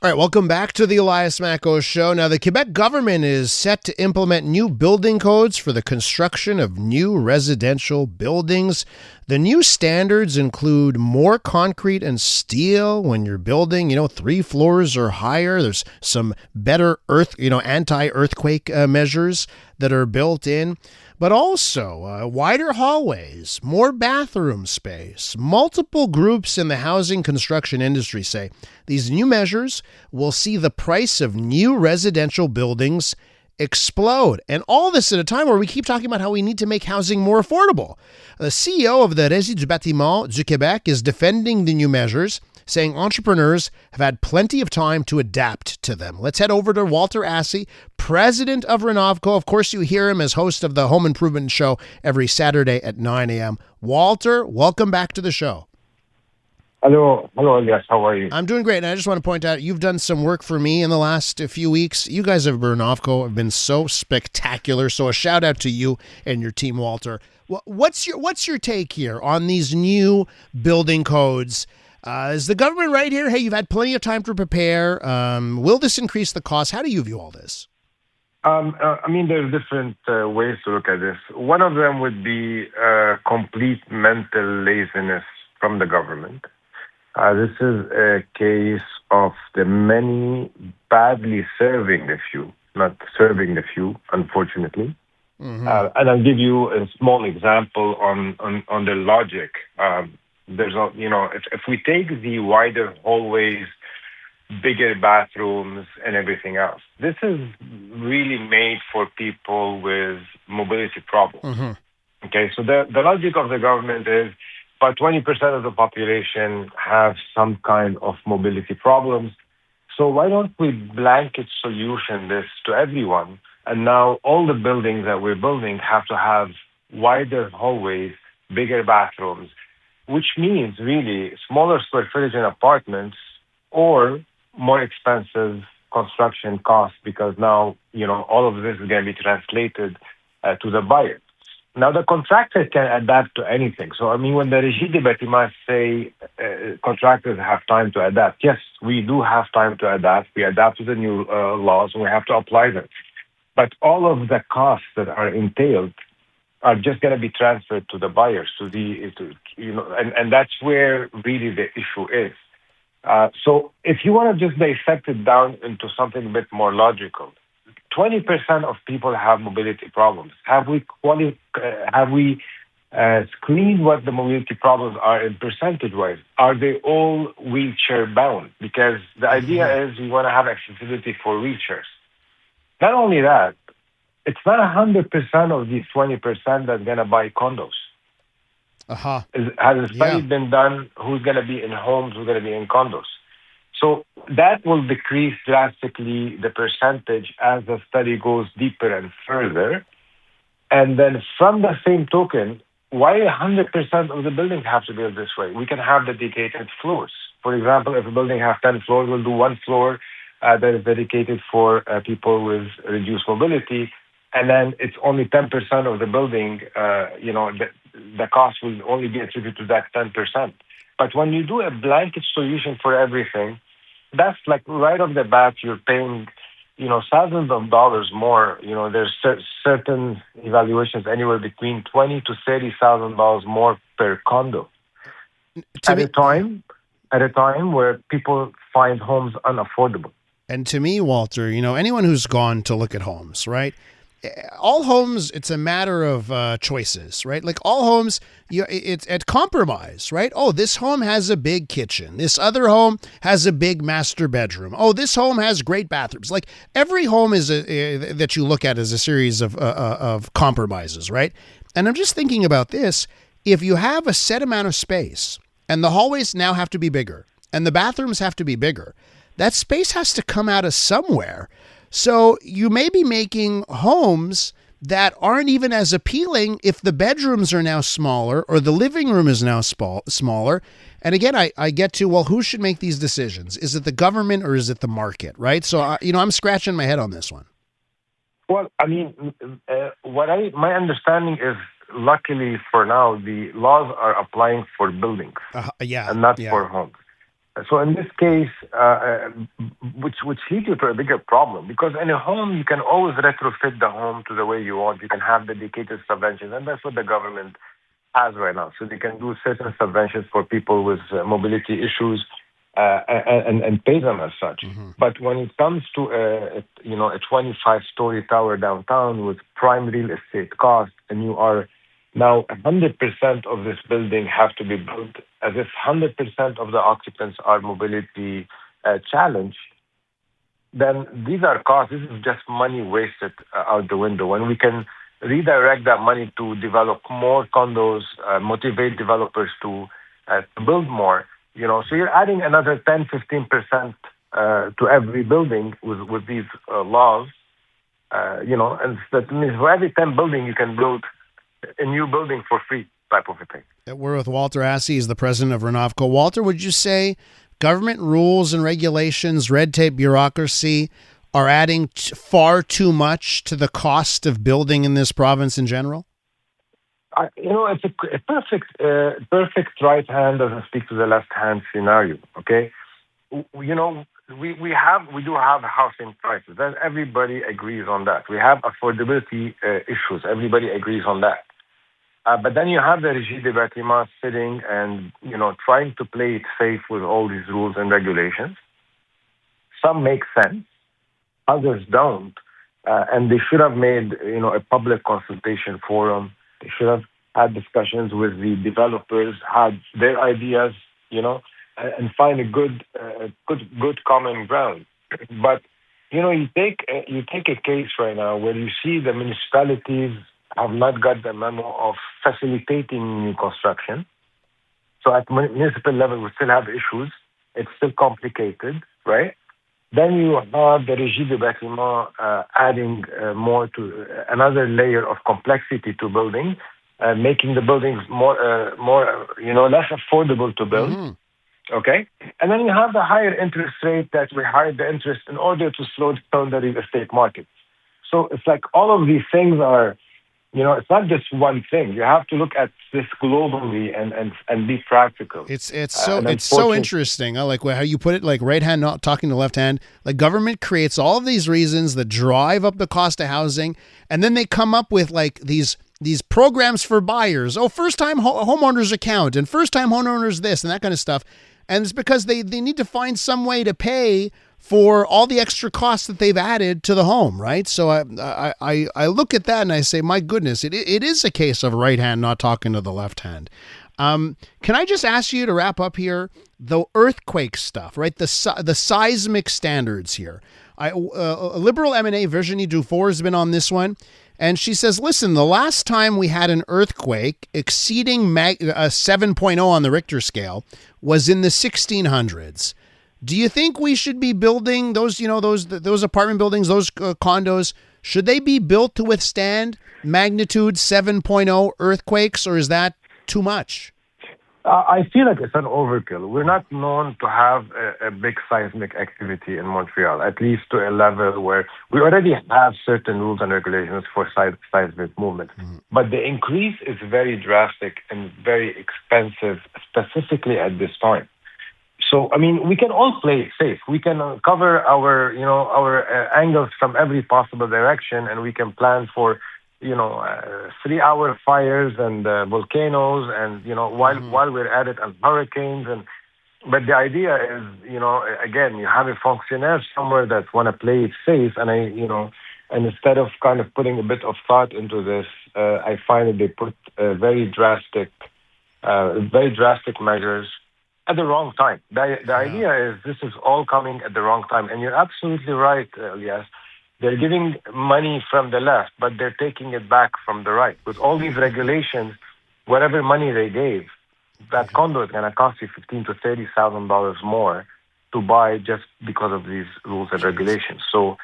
All right, welcome back to the Elias Macko Show. Now, the Quebec government is set to implement new building codes for the construction of new residential buildings. The new standards include more concrete and steel when you're building, 3 floors or higher. There's some better anti-earthquake measures that are built in. But also wider hallways, more bathroom space. Multiple groups in the housing construction industry say these new measures will see the price of new residential buildings explode. And all this at a time where we keep talking about how we need to make housing more affordable. The CEO of the Régie du Bâtiment du Québec is defending the new measures, saying entrepreneurs have had plenty of time to adapt to them. Let's head over to Walter Assi, president of Renovco. Of course, you hear him as host of the Home Improvement Show every Saturday at 9 a.m. Walter, welcome back to the show. Hello, Elias. How are you? I'm doing great, and I just want to point out you've done some work for me in the last few weeks. You guys at Renovco have been so spectacular, so a shout out to you and your team, Walter. What's your take here on these new building codes? Is the government right here? Hey, you've had plenty of time to prepare. Will this increase the cost? How do you view all this? There's different ways to look at this. One of them would be complete mental laziness from the government. This is a case of the many badly serving the few, not serving the few, unfortunately. Mm-hmm. And I'll give you a small example on the logic. If we take the wider hallways, bigger bathrooms, and everything else, this is really made for people with mobility problems. Mm-hmm. Okay, so the logic of the government is about 20% of the population have some kind of mobility problems. So why don't we blanket solution this to everyone? And now all the buildings that we're building have to have wider hallways, bigger bathrooms, which means really smaller square footage in apartments or more expensive construction costs, because now, all of this is going to be translated to the buyer. Now, the contractor can adapt to anything. So, when the Régie des Bâtiments say contractors have time to adapt, yes, we do have time to adapt. We adapt to the new laws and we have to apply them. But all of the costs that are entailed are just going to be transferred to the buyers, and that's where really the issue is. So if you want to just dissect it down into something a bit more logical, 20% of people have mobility problems. Have we screened what the mobility problems are in percentage-wise? Are they all wheelchair-bound? Because the idea is we want to have accessibility for wheelchairs. Not only that, it's not 100% of these 20% that's going to buy condos. Uh-huh. Has a study been done who's going to be in homes, who's going to be in condos? So that will decrease drastically the percentage as the study goes deeper and further. And then from the same token, why 100% of the buildings have to be this way? We can have dedicated floors. For example, if a building has 10 floors, we'll do one floor that is dedicated for people with reduced mobility. And then it's only 10% of the building, the cost will only be attributed to that 10%. But when you do a blanket solution for everything, that's like right off the bat, you're paying, thousands of dollars more. There's certain evaluations anywhere between $20,000 to $30,000 more per condo. At a time where people find homes unaffordable. And to me, Walter, anyone who's gone to look at homes, right? All homes, it's a matter of choices, right? Like all homes, it's at compromise, right? Oh, this home has a big kitchen. This other home has a big master bedroom. Oh, this home has great bathrooms. Like every home is that you look at is a series of compromises, right? And I'm just thinking about this. If you have a set amount of space and the hallways now have to be bigger and the bathrooms have to be bigger, that space has to come out of somewhere. So you may be making homes that aren't even as appealing if the bedrooms are now smaller or the living room is now smaller. And again, I get to, well, who should make these decisions? Is it the government or is it the market, right? So, I'm scratching my head on this one. Well, my understanding is, luckily for now, the laws are applying for buildings and not for homes. So in this case, which leads you to a bigger problem, because in a home you can always retrofit the home to the way you want. You can have dedicated subventions, and that's what the government has right now. So they can do certain subventions for people with mobility issues and pay them as such. But when it comes to a 25-story tower downtown with prime real estate cost, and you are now 100% of this building have to be built as if 100% of the occupants are mobility challenged, then these are costs. This is just money wasted out the window. When we can redirect that money to develop more condos, motivate developers to build more, so you're adding another 10, 15% to every building with these laws, and that means for every 10 building you can build a new building for free type of a thing. We're with Walter Assi, he's the president of Renovco. Walter, would you say government rules and regulations, red tape, bureaucracy are adding far too much to the cost of building in this province in general? It's a perfect right hand doesn't speak to the left hand scenario. Okay, we do have housing prices. Everybody agrees on that. We have affordability issues. Everybody agrees on that. But then you have the Régie des Bâtiments sitting and trying to play it safe with all these rules and regulations. Some make sense, others don't, and they should have made a public consultation forum. They should have had discussions with the developers, had their ideas, and find a good common ground. But you take a case right now where you see the municipalities have not got the memo of facilitating new construction. So at municipal level, we still have issues. It's still complicated, right? Then you have the Régie des Bâtiments adding more to another layer of complexity to building, making the buildings more less affordable to build. Okay, and then you have the higher interest rate that we hide the interest in order to slow down the real estate market. So it's like all of these things are, it's not just one thing. You have to look at this globally and be practical. It's so interesting. I like how you put it, like right hand not talking to left hand. Like government creates all of these reasons that drive up the cost of housing, and then they come up with like these programs for buyers. Oh, first-time homeowners account and first-time homeowners this and that kind of stuff. And it's because they need to find some way to pay for all the extra costs that they've added to the home, right? So I look at that and I say, my goodness, it is a case of right hand not talking to the left hand. Can I just ask you to wrap up here, the earthquake stuff, right? The seismic standards here. Liberal MNA Virginie Dufour has been on this one. And she says, listen, the last time we had an earthquake exceeding 7.0 on the Richter scale was in the 1600s. Do you think we should be building those apartment buildings, those condos, should they be built to withstand magnitude 7.0 earthquakes, or is that too much? I feel like it's an overkill. We're not known to have a big seismic activity in Montreal, at least to a level where we already have certain rules and regulations for seismic movements. But the increase is very drastic and very expensive, specifically at this time. So, I mean, we can all play it safe. We can cover our angles from every possible direction, and we can plan for 3-hour fires and volcanoes, and while we're at it, and hurricanes. But the idea is, again, you have a functionaire somewhere that want to play it safe, and and instead of kind of putting a bit of thought into this, I find that they put very drastic measures at the wrong time. The idea is this is all coming at the wrong time, and you're absolutely right, Elias. They're giving money from the left, but they're taking it back from the right. With all these regulations, whatever money they gave, that condo is going to cost you $15,000 to $30,000 more to buy just because of these rules and regulations. So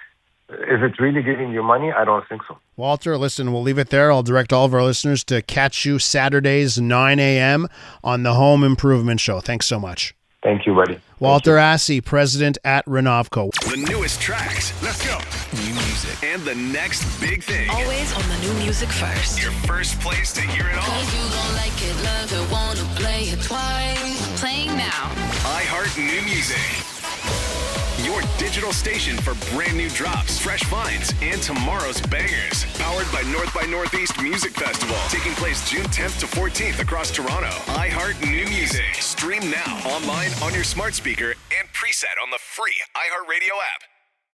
is it really giving you money? I don't think so. Walter, listen, we'll leave it there. I'll direct all of our listeners to catch you Saturdays, 9 a.m. on the Home Improvement Show. Thanks so much. Thank you, buddy. Walter Assi, president at Renovco. The newest tracks. Let's go. New music. And the next big thing. Always on the new music first. Your first place to hear it all. 'Cause you gon' like it, love it, wanna play it twice. Playing now. iHeart New Music. Your digital station for brand new drops, fresh finds, and tomorrow's bangers. Powered by North by Northeast Music Festival. Taking place June 10th to 14th across Toronto. iHeart New Music. Stream now, online, on your smart speaker, and preset on the free iHeartRadio app.